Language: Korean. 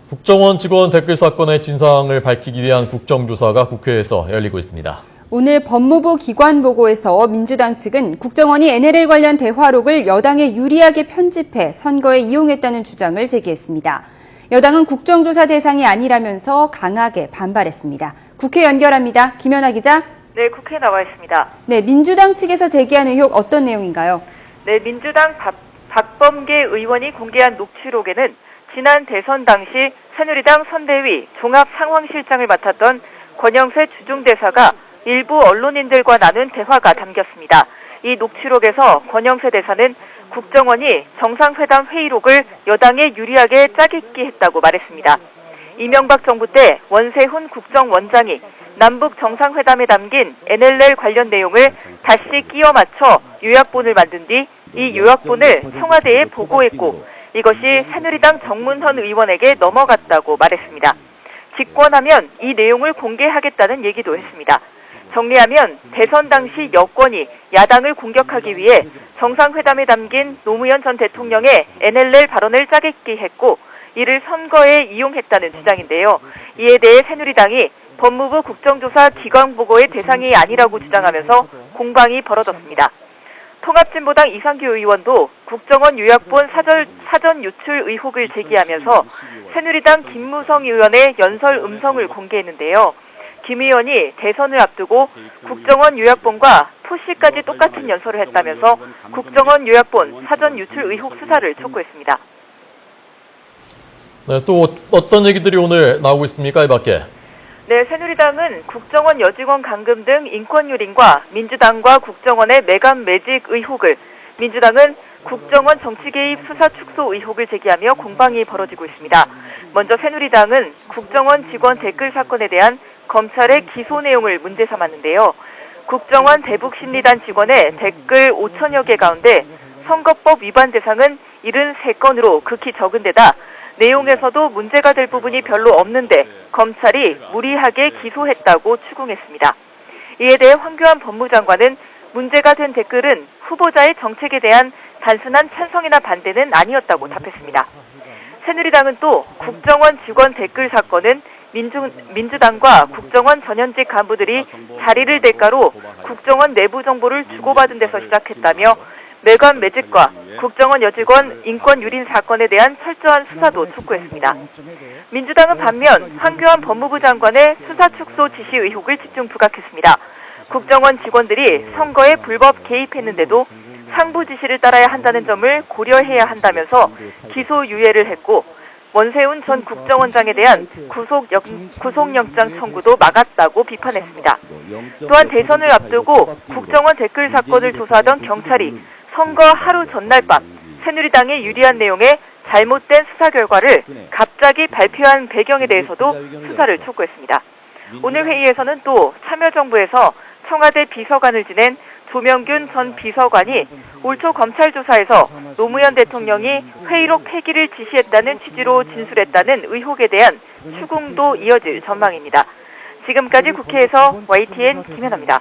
국정원 직원 댓글 사건의 진상을 밝히기 위한 국정조사가 국회에서 열리고 있습니다. 오늘 법무부 기관보고에서 민주당 측은 국정원이 NLL 관련 대화록을 여당에 유리하게 편집해 선거에 이용했다는 주장을 제기했습니다. 여당은 국정조사 대상이 아니라면서 강하게 반발했습니다. 국회 연결합니다. 김연아 기자. 네, 국회에 나와 있습니다. 네, 민주당 측에서 제기한 의혹 어떤 내용인가요? 네, 민주당 박범계 의원이 공개한 녹취록에는 지난 대선 당시 새누리당 선대위 종합상황실장을 맡았던 권영세 주중대사가 일부 언론인들과 나눈 대화가 담겼습니다. 이 녹취록에서 권영세 대사는 국정원이 정상회담 회의록을 여당에 유리하게 짜깁기 했다고 말했습니다. 이명박 정부 때 원세훈 국정원장이 남북 정상회담에 담긴 NLL 관련 내용을 다시 끼워 맞춰 요약본을 만든 뒤 이 요약본을 청와대에 보고했고 이것이 새누리당 정문선 의원에게 넘어갔다고 말했습니다. 집권하면 이 내용을 공개하겠다는 얘기도 했습니다. 정리하면 대선 당시 여권이 야당을 공격하기 위해 정상회담에 담긴 노무현 전 대통령의 NLL 발언을 짜깁기 했고 이를 선거에 이용했다는 주장인데요. 이에 대해 새누리당이 법무부 국정조사 기관보고의 대상이 아니라고 주장하면서 공방이 벌어졌습니다. 통합진보당 이상규 의원도 국정원 요약본 사전 유출 의혹을 제기하면서 새누리당 김무성 의원의 연설 음성을 공개했는데요. 김 의원이 대선을 앞두고 국정원 요약본과 토시까지 똑같은 연설을 했다면서 국정원 요약본 사전 유출 의혹 수사를 촉구했습니다. 네, 또 어떤 얘기들이 오늘 나오고 있습니까? 이 밖에. 네, 새누리당은 국정원 여직원 감금 등 인권 유린과 민주당과 국정원의 매감 매직 의혹을, 민주당은 국정원 정치 개입 수사 축소 의혹을 제기하며 공방이 벌어지고 있습니다. 먼저 새누리당은 국정원 직원 댓글 사건에 대한 검찰의 기소 내용을 문제 삼았는데요. 국정원 대북심리단 직원의 댓글 5천여 개 가운데 선거법 위반 대상은 73건으로 극히 적은 데다 내용에서도 문제가 될 부분이 별로 없는데 검찰이 무리하게 기소했다고 추궁했습니다. 이에 대해 황교안 법무장관은 문제가 된 댓글은 후보자의 정책에 대한 단순한 찬성이나 반대는 아니었다고 답했습니다. 새누리당은 또 국정원 직원 댓글 사건은 민주당과 국정원 전현직 간부들이 자리를 대가로 국정원 내부 정보를 주고받은 데서 시작했다며 매감 매직과 국정원 여직원 인권 유린 사건에 대한 철저한 수사도 촉구했습니다. 민주당은 반면 황교안 법무부 장관의 수사 축소 지시 의혹을 집중 부각했습니다. 국정원 직원들이 선거에 불법 개입했는데도 상부 지시를 따라야 한다는 점을 고려해야 한다면서 기소 유예를 했고 원세훈 전 국정원장에 대한 구속영장 청구도 막았다고 비판했습니다. 또한 대선을 앞두고 국정원 댓글 사건을 조사하던 경찰이 선거 하루 전날 밤 새누리당에 유리한 내용의 잘못된 수사 결과를 갑자기 발표한 배경에 대해서도 수사를 촉구했습니다. 오늘 회의에서는 또 참여정부에서 청와대 비서관을 지낸 조명균 전 비서관이 올 초 검찰 조사에서 노무현 대통령이 회의록 폐기를 지시했다는 취지로 진술했다는 의혹에 대한 추궁도 이어질 전망입니다. 지금까지 국회에서 YTN 김연아입니다.